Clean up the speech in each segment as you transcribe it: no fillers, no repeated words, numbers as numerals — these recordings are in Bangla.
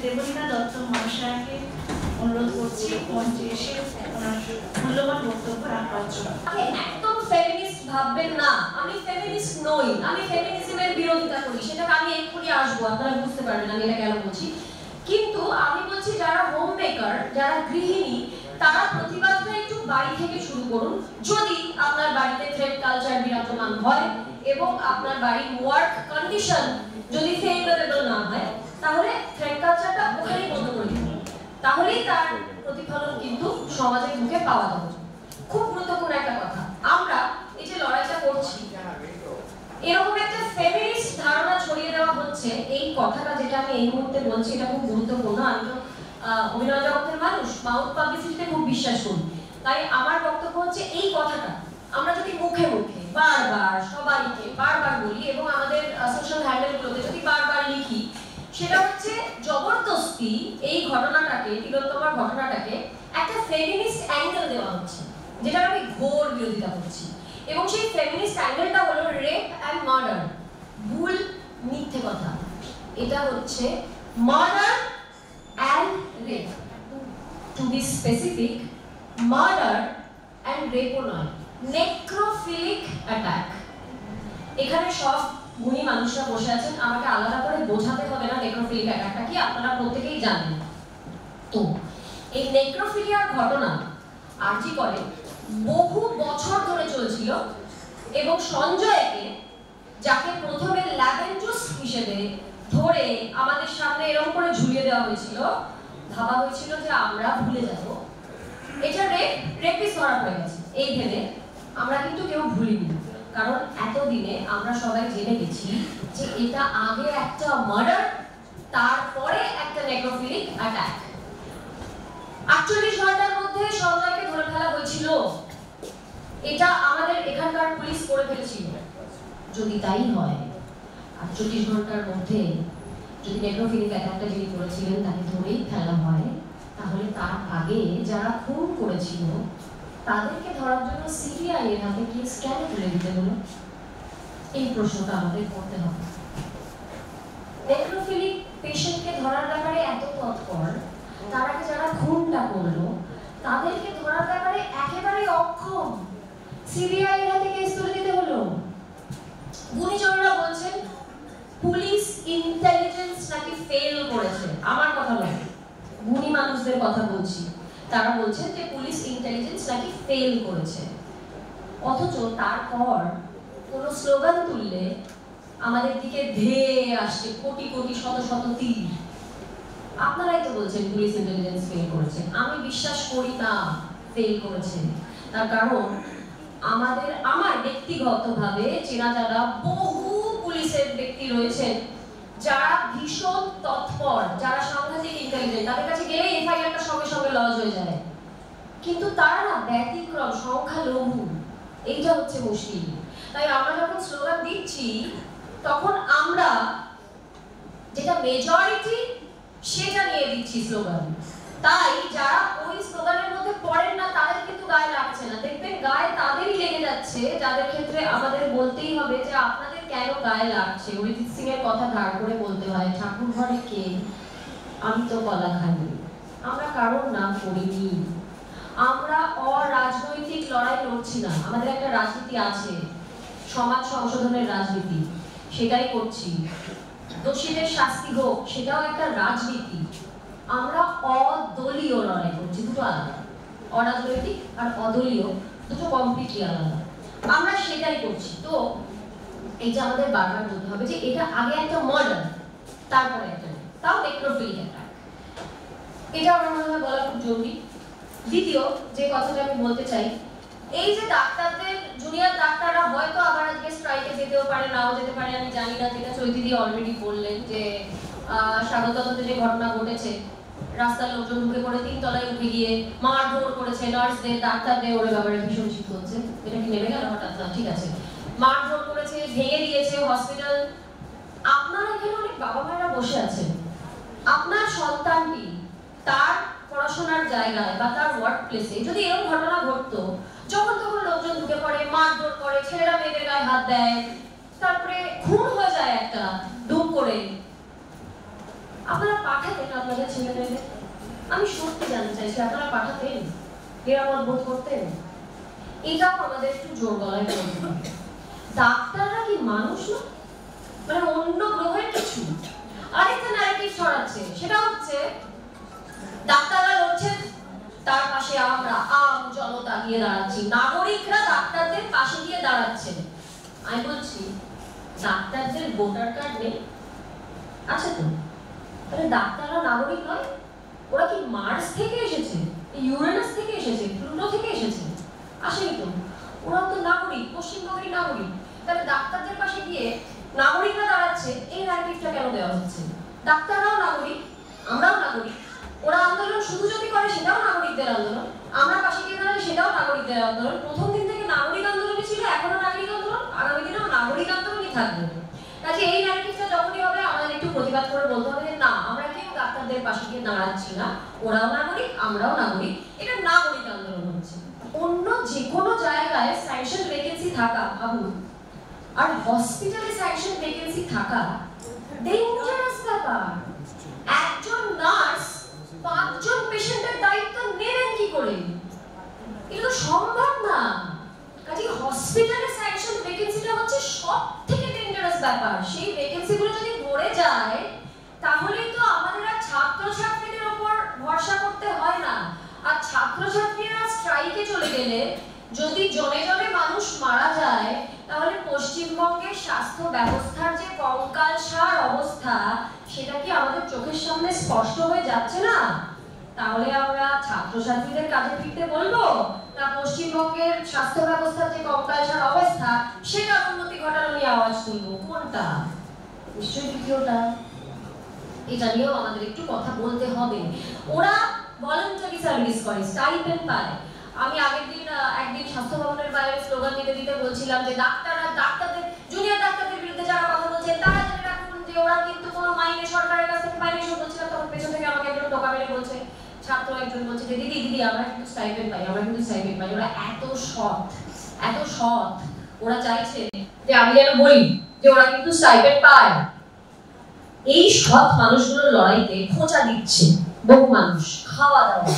দেবলীনা দত্ত মহাশয়কে অনুরোধ করছি মঞ্চে এসে ওনার মূল্যবান বক্তব্য রাখার জন্য। একদম ফেমিনিস্ট ভাববেন না, আমি ফেমিনিস্ট নই, আমি ফেমিনিজমের বিরোধিতা করি, সেটা আমি এক্ষুনি আসবো, আপনারা বুঝতে পারবেন আমি এটা কেন বলছি। কিন্তু আমি বলছি যারা হোম মেকার, যারা গৃহিণী, তারা প্রতিবাদটা একটু বাড়ি থেকে শুরু করুন। যদি আপনার বাড়িতে থ্রেড কালচার বিরাজমান হয় এবং আপনার বাড়ির ওয়ার্ক কন্ডিশন যদি ফেভারেবল না হয়, তাহলে থ্রেড কালচারটা ওখানেই বন্ধ করে দিন, তাহলেই তার প্রতিফলন কিন্তু সমাজের মুখে পাওয়া যাবে। খুব গুরুত্বপূর্ণ একটা কথা, আমরা এই যে লড়াইটা করছি, এরকম একটা ফেমিনিস্ট ধারণা ছড়িয়ে দেওয়া হচ্ছে, এই কথাটা যেটা আমি এই মুহূর্তে বলছি এটা খুব গুরুত্বপূর্ণ। আমি তো অভিনয় জগতের মানুষ, মাউথ পাবলিসিটিতে খুব বিশ্বাস করি, তাই আমার বক্তব্য হচ্ছে এই কথাটা আমরা যদি মুখে মুখে বারবার সবাইকে বারবার বলি এবং আমাদের সোশ্যাল হ্যান্ডেলগুলোতে যদি বারবার লিখি, সেটা হচ্ছে জবরদস্তি এই ঘটনাটাকে, তিলোত্তমার ঘটনাটাকে একটা ফেমিনিস্ট অ্যাঙ্গেল দেওয়া হচ্ছে, যেটা আমি ঘোর বিরোধিতা করছি। এবং সেই ফেমিনিস্ট অ্যাঙ্গেলটা হলো রেপ অ্যান্ড মার্ডার, ভুল, মিথ্যে কথা। এটা হচ্ছে murder and rape, to be specific murder and রেপও নয়, নেক্রোফিলিক অ্যাটাক। এখানে সব গুণী মানুষরা বসে আছেন, আমাকে আলাদা করে বোঝাতে হবে না নেক্রোফিলিক অ্যাটাকটা কি, আপনারা প্রত্যেকেই জানেন। তো এই নেক্রোফিলিয়ার ঘটনা আরজি করে বহু বছর ধরে চলছিল এবং সঞ্জয়কে, যাকে প্রথমে ল্যাভেন্ডুস হিসেবে ধরে আমাদের সামনে এরকম করে ঝুলিয়ে দেওয়া হয়েছিল, ভাবা হয়েছিল যে আমরা ভুলে যাব, এটা রেপিস্ট ধরা পড়ে গেছে এই ভেবে আমরা কিন্তু কেউ ভুলিনি। কারণ এতদিনে আমরা সবাই জেনে গেছি যে এটা আগে একটা মার্ডার, তারপরে একটা নেক্রোফিলিক অ্যাটাক। 48 ঘন্টার মধ্যে সঞ্জয়কে ধরে ফেলা হয়েছিল, এটা আমাদের এখানকার পুলিশ করে ফেলেছিল। যদি তাই হয়, 48 ঘন্টার মধ্যে যদি নেক্রোফিলিক অ্যাটাকটা যিনি করেছিলেন তাকে ধরেই ফেলা হয়, তাহলে তার আগে যারা খুন করেছিল তাদেরকে ধরার জন্য সিবিআই এর হাতে কেস কেন তুলে দিতে হলো? এই প্রশ্নটা আমাদের করতে হবে। নেক্রোফিলিক পেশেন্টকে ধরার ব্যাপারে এত তৎপর, তার আগে যারা খুনটা করলো তাদেরকে ধরার ব্যাপারে একেবারে অক্ষম, সিবিআই এর হাতে কেস তুলে দিতে হলো। গুণীজনরা বলছেন পুলিশ ইন্টেলিজেন্স নাকি ফেল করেছে, আমার কথা নয়, গুণী মানুষদের কথা বলছি, তারা বলছেন যে পুলিশ ইন্টেলিজেন্স নাকি ফেল করেছে। অথচ তারপর কোন স্লোগান তুললে আমাদের দিকে ধেয়ে আসছে কোটি কোটি শত শত তীর। আপনারাই তো বলছেন পুলিশ ইন্টেলিজেন্স ফেল করেছে, আমি বিশ্বাস করি না ফেল করেছে। তার কারণ আমার ব্যক্তিগতভাবে চেনা যারা বহু পুলিশের ব্যক্তি রয়েছেন যারা ভীষণ তৎপর, যারা সাংঘাতিক ইন্টেলিজেন্ট, তাদের কাছে গেলেই এফআইআরটা সঙ্গে সঙ্গে লজ হয়ে যায়, কিন্তু তারা না ব্যতিক্রম, সংখ্যালঘু, এইটা হচ্ছে মুশকিল। তাই আমরা যখন স্লোগান দিচ্ছি তখন আমরা যেটা মেজরিটি সেটা নিয়ে দিচ্ছি স্লোগান, তাই যারা ওই স্লোগানের মধ্যে পড়েন না তাদের কিন্তু গায়ে লাগছে না। দেখবেন গায়ে তাদেরই লেগে যাচ্ছে যাদের ক্ষেত্রে আমাদের বলতেই হবে যে আপনাদের কেন গায়ে লাগছে। অরিজিৎ সিং এর কথা ধার করে বলতে হয়, ঠাকুর ঘরে কে, আমি তো কলা খাইনি। আমরা কারোর নাম করিনি, আমরা অরাজনৈতিক লড়াই লড়ছি না, আমাদের একটা রাজনীতি আছে, সমাজ সংশোধনের রাজনীতি, সেটাই করছি। দোষীদের শাস্তি হোক, সেটাও একটা রাজনীতি। আমরা অদলীয় লড়াই করছি, দুটো আলাদা, অরাজনৈতিক আর অদলীয় দুটো কমপ্লিটলি আলাদা, আমরা সেটাই করছি। তো এই যে আমাদের বারবার বলতে হবে যে এটা আগে একটা মডার্ন, তারপরে একটা, তাও নেক্রোফিলিক অ্যাটাক, এটা আমার মনে হয় বলা খুব জরুরি। দ্বিতীয় যে কথাটা আমি বলতে চাই, এই যে ডাক্তারদের, জুনিয়র ডাক্তাররা হয়তো আবার আজকে স্ট্রাইকে যেতেও পারে, নাও যেতে পারে, আমি জানি না, যেটা চৈতিদি অলরেডি বললেন যে স্বাগততে যে ঘটনা ঘটেছে, রাস্তার লোকজন ঢুকে পড়ে 3 তলায় উঠে গিয়ে মারধর করেছে নার্সদের, ডাক্তারদের, ওর ব্যাপারে ভীষণ শীত হচ্ছে, এটা কি নেমে গেল হঠাৎ? না, ঠিক আছে, মারধর করেছে, ভেঙে দিয়েছে হসপিটাল। আপনার এখানে অনেক বাবা মায়েরা বসে আছেন, আপনার সন্তানটি তার পড়াশোনার জায়গায় বা তার ওয়ার্ক প্লেসে যদি এরকম ঘটনা ঘটতো, যখন তখন লোকজন ঢুকে পড়ে, মারধর করে, ছেলেরা মেয়েদের গায়ে হাত দেয়, তারপরে খুন হয়ে যায় একটা দুম করে, আপনারা পাঠাতেন আপনাদের ছেলেমেয়েদের? আমি সত্যি জানতে চাইছি, আপনারা পাঠাতেন? নিরাপদ বোধ করতেন? এটাও আমাদের একটু জোর গলায় বলতে হবে। ডাক্তাররা কি মানুষ না? মানে অন্য গ্রহের কিছু? আরেকটা ন্যারেটিভ ছড়াচ্ছে, সেটা হচ্ছে ডাক্তাররা লড়ছেন, তার পাশে আমরা আম জনতা গিয়ে দাঁড়াচ্ছি, নাগরিকরা ডাক্তারদের পাশে গিয়ে দাঁড়াচ্ছে। আমি বলছি ডাক্তারদের ভোটার কার্ড নেই? আছে তো। তাহলে ডাক্তাররা নাগরিক নয়? ওরা কি মার্স থেকে এসেছে, ইউরেনাস থেকে এসেছে, প্লুটো থেকে এসেছে? আসেনি তো। ওরা তো নাগরিক, পশ্চিমবঙ্গের নাগরিক। তাহলে ডাক্তারদের পাশে গিয়ে নাগরিকরা দাঁড়াচ্ছে, এই ন্যারেটিভটা কেন দেওয়া হচ্ছে? ডাক্তাররাও নাগরিক, আমরাও নাগরিক। ওরা আন্দোলন শুধু যদি করে সেটাও নাগরিকদের আন্দোলন, আমরা পাশে গিয়ে দাঁড়ালে সেটাও নাগরিকদের আন্দোলন। প্রথম দিন থেকে নাগরিক আন্দোলনই ছিল, এখনো নাগরিক আন্দোলন, আগামী দিনেও নাগরিক আন্দোলনই থাকবে। কাজে এই ন্যারেটিভটা যখনই হবে আমাদের একটু প্রতিবাদ করে বলতে হবে যে না, আমরা কেউ ডাক্তারদের পাশে গিয়ে দাঁড়াচ্ছি না, ওরাও নাগরিক আমরাও নাগরিক, এটা নাগরিক আন্দোলন হচ্ছে। অন্য যে কোনো জায়গায় স্যাংশন ভ্যাকেন্সি থাকা ভাবুন, আর হসপিটালে স্যাংশন ভ্যাকেন্সি থাকা ডেঞ্জারাস ব্যাপার। একজন নার্স 5 জন পেশেন্টের দায়িত্ব নেবেন কি করে? এটা তো সম্ভব না। কাজে হসপিটালে স্যাংশন ভ্যাকেন্সিটা হচ্ছে সবথেকে ডেঞ্জারাস ব্যাপার। সেই ভ্যাকেন্সিগুলো যদি ভরে যায় তাহলেই তো আমাদের আর ছাত্রছাত্রীদের উপর ভরসা করতে হয় না। আর ছাত্রছাত্রীরা স্ট্রাইকে চলে গেলে যদি জনে জনে মানুষ মারা যায়, তাহলে পশ্চিমবঙ্গের স্বাস্থ্য ব্যবস্থার যে কঙ্কালসার অবস্থা, সেটা কি আমাদের চোখের সামনে স্পষ্ট হয়ে যাচ্ছে না? তাহলে আমরা ছাত্রছাত্রীদের কাজে ফিরতে বলবো, না পশ্চিমবঙ্গের স্বাস্থ্য ব্যবস্থার যে কঙ্কালসার অবস্থা সেটা উন্নতি ঘটানো নিয়ে আওয়াজ তুলবো? কোনটা? নিশ্চয়ই দ্বিতীয়টা। এটা নিয়েও আমাদের একটু কথা বলতে হবে। ওরা ভলান্টারি সার্ভিস করে, স্টাইপেন্ড পায়। আমি আগের দিন একদিন স্বাস্থ্য ভবনের বাইরে স্লোগান দিতে বলছিলাম যে ডাক্তারদের জুনিয়র ডাক্তারদের বিরুদ্ধে যারা কথা বলছেন তারা জেনে রাখুন যে ওরা কিন্তু কোনো মাইনে সরকারের কাছ থেকে পায়নি। সব বলছিলাম, তখন পেছন থেকে আমাকে একজন টোকা মেরে বলছে, ছাত্র একজন বলছে যে দিদি আমরা কিন্তু স্টাইপেন্ড পাই, আমরা কিন্তু স্টাইপেন্ড পাই। ওরা এত সৎ, ওরা চাইছে যে আমি যেন বলি যে ওরা কিন্তু স্টাইপেন্ড পায়। এই সৎ মানুষগুলোর লড়াইতে খোঁচা দিচ্ছে বহু মানুষ, খাওয়া দাওয়া।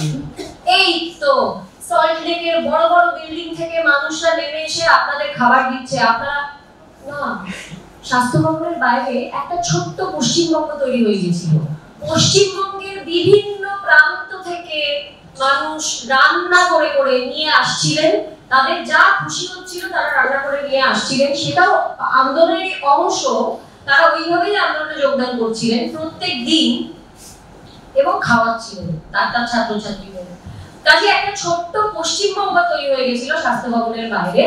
এই তো সল্ট লেকের বড় বড় বিল্ডিং থেকে মানুষরা নেমে এসে আপনাদের খাবার দিচ্ছে, আপনারা না। স্বাস্থ্য ভবনের বাইরে একটা ছোট্ট পশ্চিমবঙ্গ তৈরি হয়ে গিয়েছিল। পশ্চিমবঙ্গের বিভিন্ন প্রান্ত থেকে মানুষ রান্না করে করে নিয়ে আসছিলেন, তাদের যা খুশি হচ্ছিল তারা রান্না করে নিয়ে আসছিলেন। সেটাও আন্দোলনের অংশ, তারা ওইভাবেই আন্দোলনে যোগদান করছিলেন প্রত্যেক দিন এবং খাওয়াচ্ছিলেন ডাক্তার ছাত্রছাত্রীদের। কাজে একটা ছোট্ট পশ্চিমবঙ্গ তৈরি হয়ে গেছিল স্বাস্থ্য ভবনের বাইরে।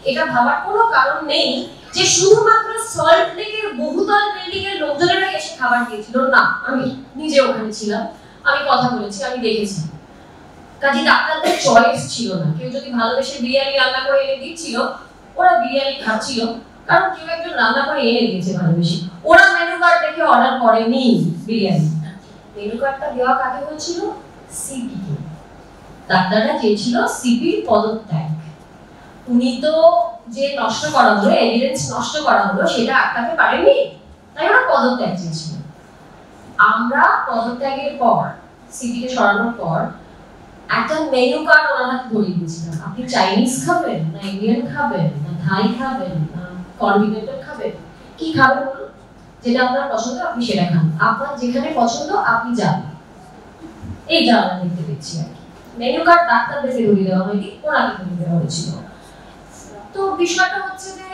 এটা ভাবার কোনো কারণ নেই যে শুধুমাত্র সল্ট লেকের বহুতল বিল্ডিং এর লোকজনেরা এসে খাবার দিয়েছিল, না। আমি নিজে ওখানে ছিলাম, আমি কথা বলেছি, আমি দেখেছি। কাজে ডাক্তারদের চয়েস ছিল না। কেউ যদি ভালোবেসে বিরিয়ানি রান্না করে এনে দিচ্ছিল, ওরা বিরিয়ানি খাচ্ছিল, কারণ কেউ একজন রান্না করে এনে দিয়েছে ভালোবেসে। ওরা মেনু কার্ড দেখে অর্ডার করেনি বিরিয়ানি। মেনু কার্ডটা দেওয়া কাকে হয়েছিল? সিপি কে। ডাক্তাররা চেয়েছিল সিপির পদত্যাগ। উনি তো যে নষ্ট করা হলো, এভিডেন্স নষ্ট করা হলো, সেটা আটকাতে পারেনি, তাই ওরা পদত্যাগ চেয়েছিল। আমরা পদত্যাগের পর, সিপি কে সরানোর পর একটা মেনু কার্ড ওনার হাতে ধরিয়ে দিয়েছিলাম। আপনি চাইনিজ খাবেন, না ইন্ডিয়ান খাবেন, না থাই খাবেন, না কন্টিনেন্টাল খাবেন, কি খাবেন বলুন? যেটা আপনার পছন্দ আপনি সেটা খান, আপনার যেখানে পছন্দ আপনি যান। এইটা আমরা দেখতে পেয়েছি আর কি। মেনু কার্ড ডাক্তারদেরকে ধরিয়ে দেওয়া হয়নি, ওনাকে ধরিয়ে দেওয়া হয়েছিল। তো বিষয়টা হচ্ছে যে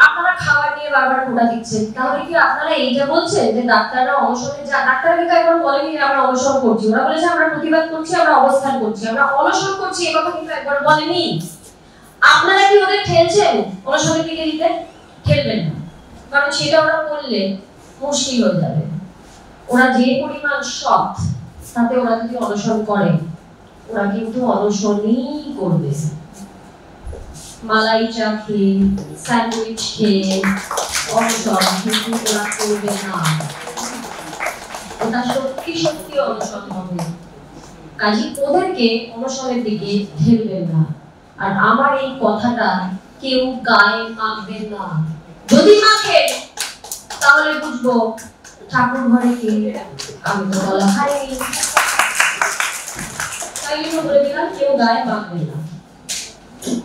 আপনারা খাবার নিয়ে বারবার খোঁটা দিচ্ছেন, তাহলে কি আপনারা এইটা বলছেন যে ডাক্তাররা অনশনে ডাক্তাররা কিন্তু একবার বলেনি যে আমরা অনশন করছি, ওরা বলেছে আমরা প্রতিবাদ করছি, আমরা অবস্থান করছি, আমরা অনশন করছি, এই কথা কিন্তু একবার বলেনি। আপনারা কি ওদের ঠেলছেন অনশনের দিকে দিতে? ঠেলবেন না, কারণ সেটা ওরা করলে মুশকিল হয়ে যাবে। ওরা যে পরিমাণ সৎ, তাতে ওরা যদি অনশন করে, ওরা কিন্তু অনশনই করবে। মালাই চা খেয়ে, স্যান্ডউইচ খেয়ে অনশন কিন্তু ওরা করবে না। ওটা সত্যি সত্যি অনশন হবে। কাজে ওদেরকে অনশনের দিকে ঠেলবেন না। আর আমার এই কথাটা কেউ গায়ে মাখবেন না। যদি মাখেন তাহলে বুঝবো ঠাকুর ঘরে কে, আমি তো বলা হয়নি, তাই জন্য বলে দিলাম কেউ গায়ে মাখবে না।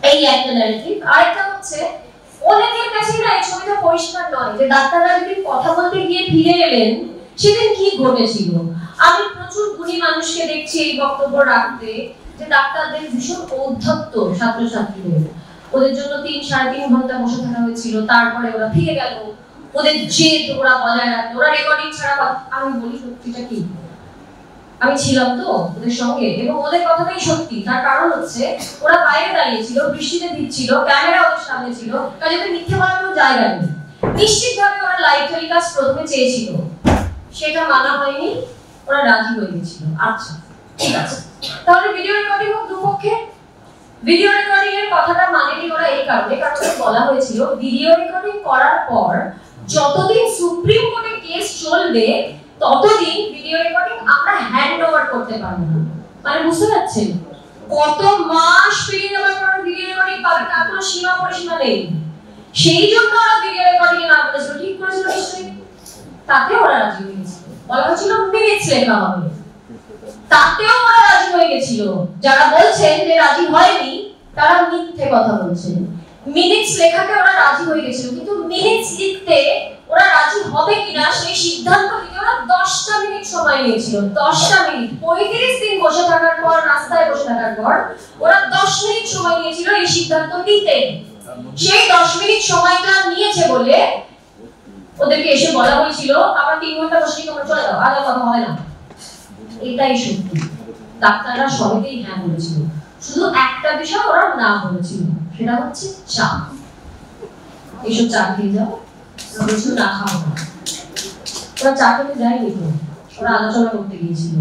এই একটা ন্যারেটিভ। আরেকটা হচ্ছে অনেকের কাছে না এই ছবিটা পরিষ্কার নয় যে ডাক্তাররা যেদিন কথা বলতে গিয়ে ফিরে এলেন সেদিন কি ঘটেছিল। আমি প্রচুর গুণী মানুষকে দেখছি এই বক্তব্য রাখতে যে ডাক্তারদের ভীষণ ঔদ্ধত্য ছাত্রছাত্রীদের, ওদের জন্য 3-3.5 ঘন্টা বসে থাকা হয়েছিল, তারপরে ওরা ফিরে গেল, ওদের জেদ ওরা বজায় রাখলো, ওরা রেকর্ডিং ছাড়া। আমি বলি সত্যিটা কি, আমি ছিলাম তো ওদের সঙ্গে এবং ওদের কথাটাই সত্যি। তার কারণ হচ্ছে ওরা বাইরে দাঁড়িয়েছিল, বৃষ্টিতে ভিজছিল, ক্যামেরা ওদের সামনে ছিল, কাজে ওদের মিথ্যে বলার কোনো জায়গা নেই। নিশ্চিতভাবে ওরা লাইভ টেলিকাস্ট প্রথমে চেয়েছিল, সেটা মানা হয়নি, ওরা রাজি হয়ে গেছিল। আচ্ছা ঠিক আছে, তাহলে ভিডিও রেকর্ডিং হোক দুপক্ষে। ভিডিও রেকর্ডিং এর কথাটা মানেনি ওরা এই কারণে, কারণ বলা হয়েছিল ভিডিও রেকর্ডিং করার পর যতদিন সুপ্রিম কোর্টে কেস চলবে ততদিন ভিডিও রেকর্ডিং আমরা হ্যান্ড ওভার করতে পারবো না। মানে বুঝতে পারছেন কত মাস পেরিয়ে যাওয়ার পর ভিডিও রেকর্ডিং পাবে, তার কোনো সীমা পরিসীমা নেই। সেই জন্য ওরা ভিডিও রেকর্ডিং না করেছিল, ঠিক করেছিল নিশ্চয়ই, তাতে ওরা রাজি হয়ে গেছিল। বলা হয়েছিল মিনিটস লেখা হবে, তাতেও ওরা রাজি হয়ে গেছিল। যারা বলছেন যে রাজি হয়নি তারা মিথ্যে কথা বলছেন। মিনিটস লেখাতে ওরা রাজি হয়ে গেছিল, কিন্তু মিনিটস লিখতে ওরা রাজি হবে কিনা সেই সিদ্ধান্ত নিতে ওরা 10টা মিনিট সময় নিয়েছিল। 10টা মিনিট, 35 দিন বসে থাকার পর, রাস্তায় বসে থাকার পর ওরা 10 মিনিট সময় নিয়েছিল এই সিদ্ধান্ত নিতে। সেই 10 মিনিট সময়টা নিয়েছে বলে ওদেরকে এসে বলা হয়েছিল আবার 3 ঘন্টা বসে তোমরা চলে যাও, আর কথা হবে না। এটাই সত্যি, ডাক্তাররা সবাইকেই হ্যাঁ বলেছিল, শুধু একটা বিষয় ওরা না বলেছিল, সেটা হচ্ছে চা। এসব চা খেয়ে যাও, বলছিল না খাও না। ওরা চা খেতে যায়নি তো, ওরা আলোচনা করতে গিয়েছিল।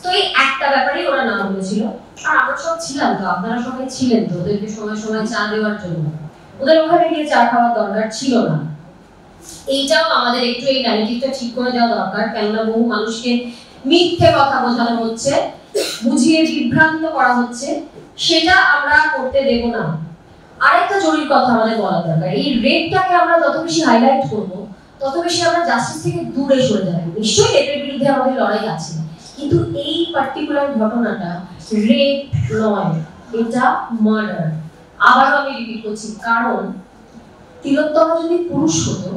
তো এই একটা ব্যাপারেই ওরা না বলেছিল। আর আমরা সব ছিলাম তো, আপনারা সবাই ছিলেন তো, ওদেরকে সময় সময় চা দেওয়ার জন্য। ওদের ওখানে গিয়ে চা খাওয়ার দরকার ছিল না। এইটাও আমাদের একটু এই ন্যারেটিভটা ঠিক করে দেওয়া দরকার, কেননা বহু মানুষকে মিথ্যে কথা বোঝানো হচ্ছে, বুঝিয়ে বিভ্রান্ত করা হচ্ছে, সেটা আমরা করতে দেব না। আরেকটা জরুরি কথা আমাদের বলা দরকার, এই রেপটাকে আমরা যত বেশি হাইলাইট করব তত বেশি আমরা জাস্টিস থেকে দূরে সরে যাব। নিশ্চয়ই রেপের বিরুদ্ধে আমাদের লড়াই আছে, কিন্তু এই পার্টিকুলার ঘটনাটা রেপ নয়, এটা মার্ডার। আবারও আমি রিপিট করছি, কারণ তিলোত্তমা যদি পুরুষ হতো,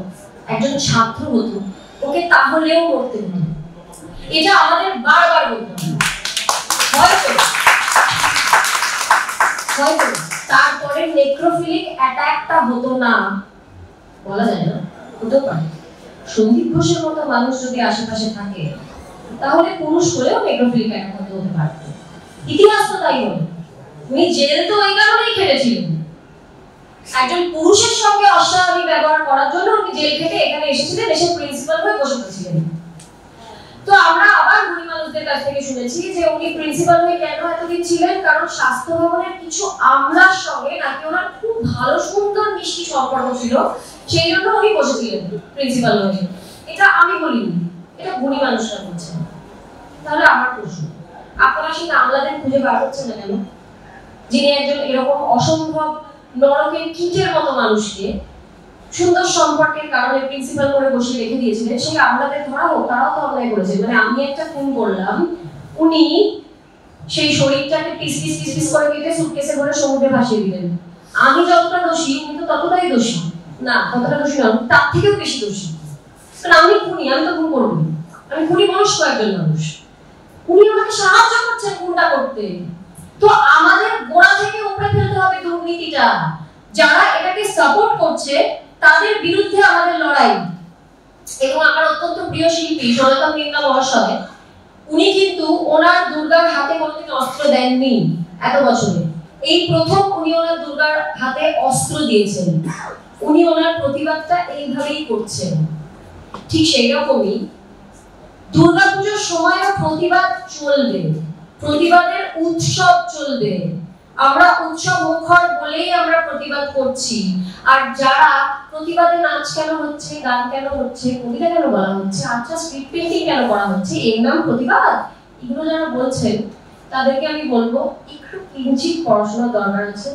একজন ছাত্র হতো, ওকে তাহলেও মরতে হতো। এটা আমাদের বারবার বলতে হবে। হয়তো তারপরে নেক্রোফিলিক অ্যাটাকটা হতো না, বলা যায় না, হতে পারে। সন্দীপ ঘোষের মতো মানুষ যদি আশেপাশে থাকে তাহলে পুরুষ হলেও নেক্রোফিলিক অ্যাটাক হতে পারত। ইতিহাস তো তাই বলে। উনি জেল তো ওই কারণেই খেটেছিলেন, একজন পুরুষের সঙ্গে অস্বাভাবিক ব্যবহার করার জন্য উনি জেল খেটে এখানে এসেছিলেন, এসে প্রিন্সিপাল হয়ে বসে পড়েছিলেন। তো আমরা আবার গুণী মানুষদের কাছ থেকে শুনেছি যে উনি প্রিন্সিপাল হয়ে কেন এতদিন ছিলেন, কারণ স্বাস্থ্য ভবনের কিছু আমলার সঙ্গে নাকি ওনার খুব ভালো সুন্দর মিষ্টি সম্পর্ক ছিল, সেই জন্য উনি বসেছিলেন প্রিন্সিপাল হয়ে। এটা আমি বলিনি, এটা গুণী মানুষরা বলছেন। তাহলে আমার প্রশ্ন, আপনারা সেই আমলাদের খুঁজে বার করছেন না কেন, যিনি একজন এরকম অসম্ভব নরকের কীটের মতো মানুষকে সুন্দর সম্পর্কের কারণে প্রিন্সিপাল করে বসে রেখে দিয়েছিলেন? সেই আমলাদের ধরা হোক, তারাও তো অন্যায় করেছে। মানে আমি একটা খুন করলাম, উনি সেই শরীরটাকে পিস পিস পিস পিস করে কেটে সুটকেসে ভরে সমুদ্রে ভাসিয়ে দিলেন। আমি যতটা দোষী উনি তো ততটাই দোষী না, ততটা দোষী না, তার থেকেও বেশি দোষী। কারণ আমি খুনি, আমি তো খুন করবো, আমি খুনি মনস্ক একজন মানুষ। উনি আমাকে সাহায্য করছেন খুনটা করতে। তো আমাদের গোড়া থেকে উপরে ফেলতে হবে দুর্নীতিটা। যারা এটাকে সাপোর্ট করছে তাদের বিরুদ্ধে আমাদের লড়াই। এবং আমার অত্যন্ত প্রিয় শিল্পী সনাতন নিন্দা মহাশয়, উনি কিন্তু ওনার দুর্গার হাতে কোনোদিন অস্ত্র দেননি এত বছরে। এই প্রথম উনি ওনার দুর্গার হাতে অস্ত্র দিয়েছেন। উনি ওনার প্রতিবাদটা এইভাবেই করছেন। ঠিক সেই রকমই দুর্গাপূজার সময়ও প্রতিবাদ চলবে, প্রতিবাদের উৎসব চলবে। আমরা উৎসব মুখর বলেই আমরা প্রতিবাদ করছি। আর যারা প্রতিবাদে নাচ কেন হচ্ছে, গান কেন হচ্ছে, কবিতা কেন বলা হচ্ছে, আচ্ছা স্ট্রিট পেইন্টিং কেন করা হচ্ছে, এর নাম প্রতিবাদ, এগুলো যারা বলছেন তাদেরকে আমি বলবো একটু কিঞ্চিত পড়াশোনার দরকার আছে।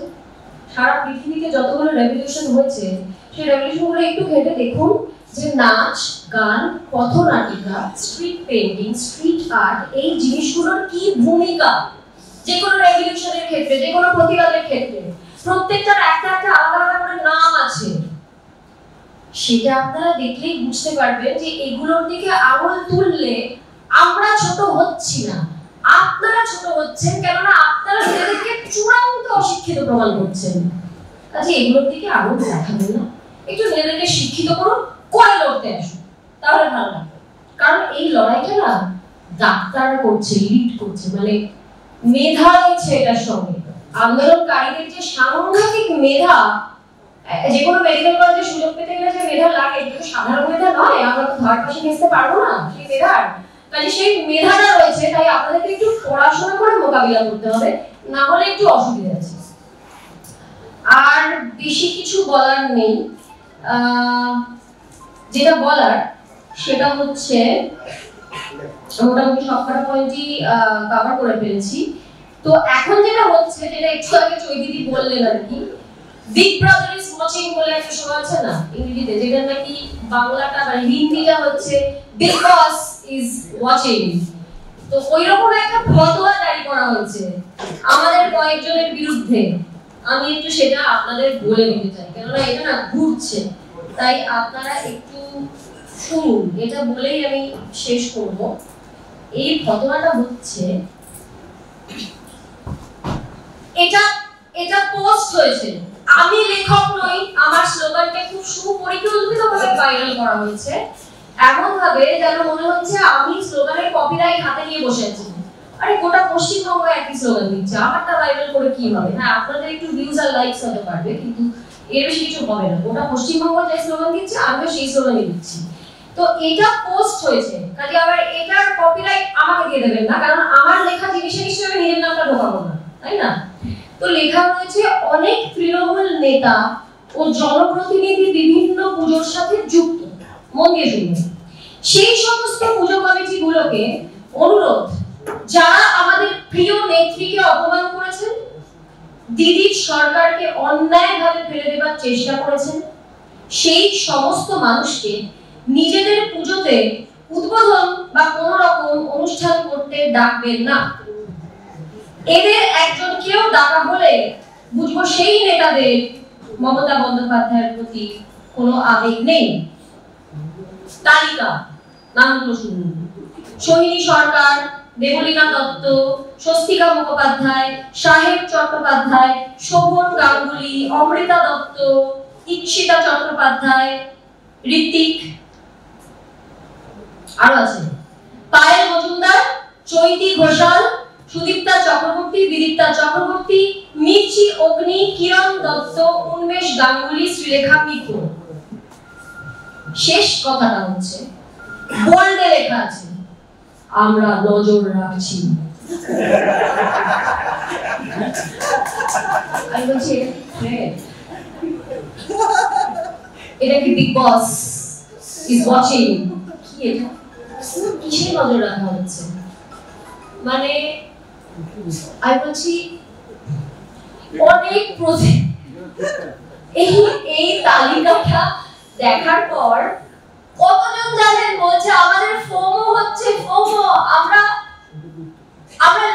সারা পৃথিবীতে যতগুলো রেভলিউশন হয়েছে সেই রেভলিউশনগুলো একটু ঘেটে দেখুন যে নাচ, গান, পথনাটিকা, স্ট্রিট পেইন্টিং, স্ট্রিট আর্ট এই জিনিসগুলোর কি ভূমিকা যে কোনো রেভলিউশনের ক্ষেত্রে, যে কোনো প্রতিবাদের ক্ষেত্রে, প্রত্যেকটার একটা একটা আলাদা আলাদা করে নাম আছে। সেটা আপনারা দেখলেই বুঝতে পারবেন যে এগুলোর দিকে আঙুল তুললে আমরা ছোট হচ্ছি না, আপনারা ছোট হচ্ছেন, কেননা আপনারা নিজেদেরকে চূড়ান্ত অশিক্ষিত প্রমাণ করছেন। কাজে এগুলোর দিকে আঙুল দেখাবেন না, একটু নিজেদেরকে শিক্ষিত করুন, করে লড়তে আসুন, তাহলে ভালো লাগবে। কারণ এই লড়াইটা না ডাক্তাররা করছে, লিড করছে, মানে মেধা রয়েছে এটার সঙ্গে। আন্দোলনকারীদের যে সাংঘাতিক মেধা, যে কোনো মেডিকেল কলেজে সুযোগ পেতে গেলে যে মেধা লাগে, এটা সাধারণ মেধা নয়, আমরা তো থার্ড পাশে ঘেঁচতে পারবো না সেই মেধার। কাজে সেই মেধাটা রয়েছে, তাই আপনাদেরকে একটু পড়াশোনা করে মোকাবিলা করতে হবে, না হলে একটু অসুবিধা আছে। আর বেশি কিছু বলার নেই, যেটা বলার সেটা হচ্ছে মোটামুটি সবকটা পয়েন্টই কভার করে ফেলেছি। তো এখন যেটা হচ্ছে, যেটা একটু আগে চৈতিদি বললেন আর কি, বিগ ব্রাদার ইজ ওয়াচিং বলে একটা শো আছে না ইংরেজিতে, যেটা নাকি বাংলাটা বা হিন্দিটা হচ্ছে বিগ বস ইজ ওয়াচিং। তো ওই রকম একটা ফতোয়া জারি করা হয়েছে আমাদের কয়েকজনের বিরুদ্ধে। আমি একটু সেটা আপনাদের বলে দিতে চাই, কেননা এটা না ঘুরছে, তাই আপনারা একটু শুনুন। এটা বলেই আমি শেষ করব। এই ফতোয়াটা হচ্ছে, এটা পোস্ট হয়েছে, আমি লেখক নই, আমার স্লোগানকে খুব সুপরিকল্পিতভাবে ভাইরাল করা হয়েছে, এমন ভাবে যেন মনে হচ্ছে আমি স্লোগানের কপিরাইট হাতে নিয়ে বসে আছি। আরে গোটা পশ্চিমবঙ্গ একই স্লোগান দিচ্ছে, আমারটা ভাইরাল করে কি হবে? হ্যাঁ, আপনাদের একটু ভিউজ আর লাইকস হতে পারবে, কিন্তু এর বেশি কিছু হবে না। গোটা পশ্চিমবঙ্গ যে স্লোগান দিচ্ছে, আমিও সেই স্লোগানই দিচ্ছি। তো এটা পোস্ট হয়েছে, কাজে আবার এটার কপিরাইট আমাকে দিয়ে দেবেন না, কারণ আমার লেখা জিনিসের নিশ্চয়ই আমি নিজের নামটা ঢোকাবো না, তাই না? তো লেখা রয়েছে অনেক তৃণমূল নেতা ও জনপ্রতিনিধি বিভিন্ন পুজোর সাথে যুক্ত। মন দিয়ে শুনবেন। সেই সমস্ত পুজো কমিটিগুলোকে অনুরোধ, যারা আমাদের প্রিয় নেত্রীকে অপমান করেছেন, দিদির সরকারকে অন্যায়ভাবে ফেলে দেবার চেষ্টা করেছেন, সেই সমস্ত মানুষকে নিজেদের পুজোতে উদ্বোধন বা কোন রকম অনুষ্ঠান করতে ডাকবেন না। এদের একজনকেও ডাকা হলে বুঝবো সেই নেতাদের মমতা বন্দ্যোপাধ্যায়ের প্রতি কোনো আবেগ নেই। তালিকা নামগুলো শুনুন: সোহিনী সরকার, দেবলীনা দত্ত, স্বস্তিকা মুখোপাধ্যায়, সাহেব চট্টোপাধ্যায়, শোভন গাঙ্গুলি, অমৃতা দত্ত, ঈপ্সিতা চট্টোপাধ্যায়, ঋত্বিক, আরো আছে পায়েল মজুমদার, চৈতি ঘোষাল, সুদীপ্তা চক্রবর্তী, বিদীপ্তা চক্রবর্তী, মির্চি অগ্নি, কিরণ দত্ত, উন্মেষ গাঙ্গুলি, শ্রীলেখা মিত্র। শেষ কথাটা হচ্ছে বোল্ডে লেখা আছে, আমরা নজর রাখছি। আমি বলছি এটা কি বিগ বস ইজ ওয়াচিং? কি এটা? কিসের নজর রাখা হচ্ছে? মানে আমি বলছি অনেক এই তালিকাটা দেখার পর কতজন জানেন বলছে আমাদের ফোমো হচ্ছে, ফোমো, আমরা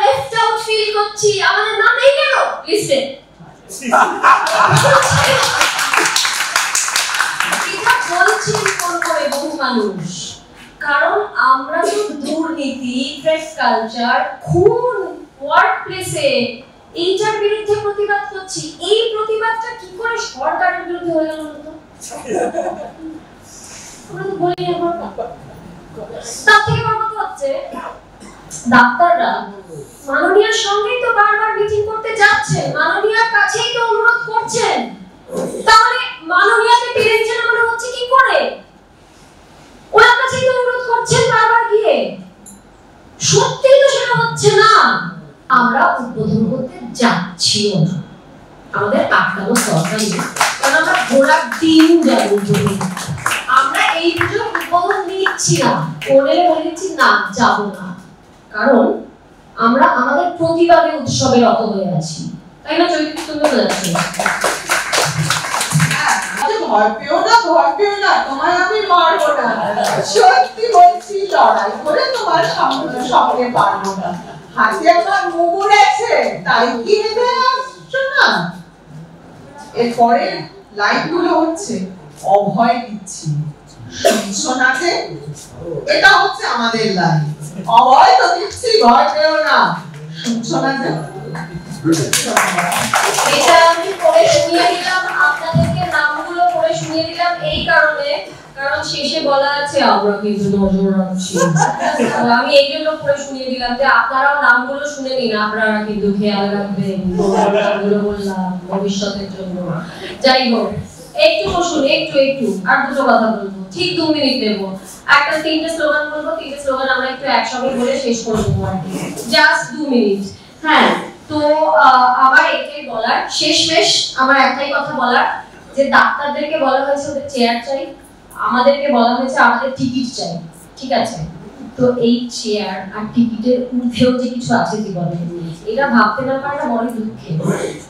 লেফট আউট ফিল করছি, আমাদের নাম নেই কেন লিস্টে? এটা বলছেন কোন করে বহু মানুষ, কারণ আমরা তো দুর্নীতি, প্রেস কালচার, খুন, ওয়ার্ক প্লেসে এইটার বিরুদ্ধে প্রতিবাদ করছি। এই প্রতিবাদটা কি করে সরকারের বিরুদ্ধে হয়ে গেল বলতো? আমরা তো বলি না কথা। তার থেকে বড় কথা হচ্ছে ডাক্তাররা মাননীয়ার সঙ্গেই তো বারবার মিটিং করতে যাচ্ছে, মাননীয়ার কাছেই তো অনুরোধ করছেন, তাহলে মাননীয়াকে পেরে দিচ্ছেন মনে হচ্ছে কি করে? ওনার কাছেই তো অনুরোধ করছেন বারবার গিয়ে, সত্যিই তো সেটা হচ্ছে না। আমরা উদ্বোধন করতে যাচ্ছিও না, আমাদের আটকানোর দরকার নেই, কারণ আমরা ঘোড়ার দিন যাবো। আমরা এই পুজো উদ্বোধন নিচ্ছি না, বলে দিচ্ছি না, যাব না, কারণ আমরা আমাদের প্রতিবাদে উৎসবে রত হয়ে আছি, তাই না? চৈতন্য সুন্দর যাচ্ছে। ভয় পেও না, তোমায় আমি মারবো না, সত্যি বলছি, লড়াই করে তোমার সঙ্গে পারবো না, হাতে আমার মুগুর আছে, তাই কি এতে আসছো না? এরপরে লাইনগুলো হচ্ছে অভয় দিচ্ছি, শুনছো না যে? এটা হচ্ছে আমাদের লাইন, অভয় তো দিচ্ছি, ভয় পেও না, শুনছো না যে? এটা আমি পড়ে শুনিয়ে দিলাম, আপনাদেরকে নামগুলো পড়ে শুনিয়ে দিলাম এই কারণে, কারণ শেষে বলা আছে আমরা কিন্তু নজর রাখছি। আমি এই জন্য পড়ে শুনিয়ে দিলাম যে আপনারাও নামগুলো শুনে নিন, আপনারা কিন্তু খেয়াল রাখবেন, নামগুলো বললাম ভবিষ্যতের জন্য। যাই হোক, একটু বসুন, একটু আর দুটো কথা বলবো, ঠিক 2 মিনিট দেব। একটা 3টে স্লোগান বলবো, 3টে স্লোগান আমরা একটু একসঙ্গে বলে শেষ করে দেবো আর কি, জাস্ট 2 মিনিট। হ্যাঁ, তো আমার এটাই বলার, শেষমেশ আমার একটাই কথা বলার, যে ডাক্তারদেরকে বলা হয়েছে ওদের চেয়ার চাই, আমাদেরকে বলা হয়েছে আমাদের টিকিট চাই, ঠিক আছে? তো এই চেয়ার আর টিকিটের ঊর্ধ্বেও যে কিছু আছে জীবনে, এটা ভাবতে না পারাটা বড় দুঃখের।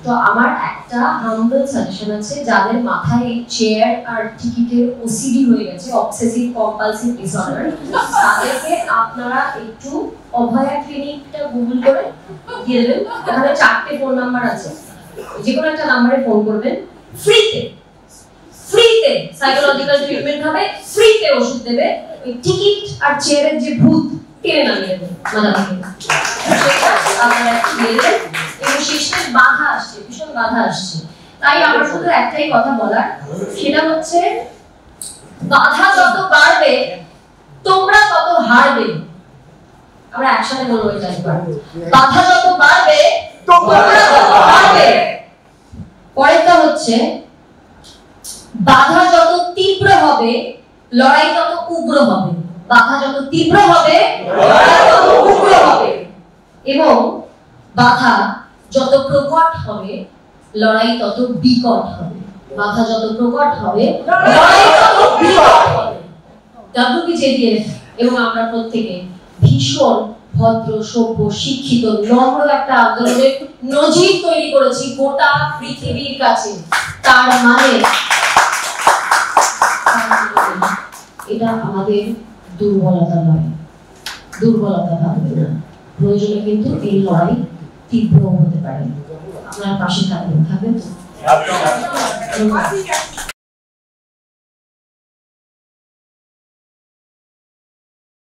তো আমার একটা হাম্বল সাজেশন আছে, যাদের মাথায় এই চেয়ার আর টিকিটের ওসিডি হয়ে গেছে, অবসেসিভ কম্পালসিভ ডিসঅর্ডার, তাদেরকে আপনারা একটু অভয়া ক্লিনিকটা গুগল করে দিয়ে দেবেন, ওখানে 4টে ফোন নাম্বার আছে, যে কোনো একটা নম্বরে ফোন করবেন, ফ্রিতে সাইকোলজিক্যাল ট্রিটমেন্ট হবে, ফ্রিতে ওষুধ দেবে, ওই টিকিট আর চেয়ারের যে ভূত টেনে নামিয়ে দেবে মাথা থেকে, সেটা আপনারা দিয়ে দেবেন। এবং শেষমেশ বাধা আসছে, ভীষণ বাধা আসছে, তাই আমার শুধু একটাই কথা বলার, সেটা হচ্ছে বাধা যত বাড়বে তোমরা তত হারবে। আমরা একসাথে বলবো এটা একবার, বাধা যত বাড়বে তোমরা তত হারবে। পরেরটা হচ্ছে বাধা যত তীব্র হবে লড়াই তত উগ্র হবে, বাধা যত তীব্র হবে লড়াই তত উগ্র হবে, এবং বাধা যত প্রকট হবে লড়াই তত বিকট হবে, বাধা যত প্রকট হবে লড়াই তত বিকট হবে। WBJDF এবং আমরা প্রত্যেকে ভীষণ ভদ্র, সভ্য, শিক্ষিত, নম্র একটা আন্দোলনের নজির তৈরি করেছি গোটা পৃথিবীর কাছে। তার মানে এটা আমাদের দুর্বলতা নয়, দুর্বলতা ভাববে না, প্রয়োজনে কিন্তু এই লড়াই তীব্র হতে পারে। আপনার পাশে থাকবেন তো?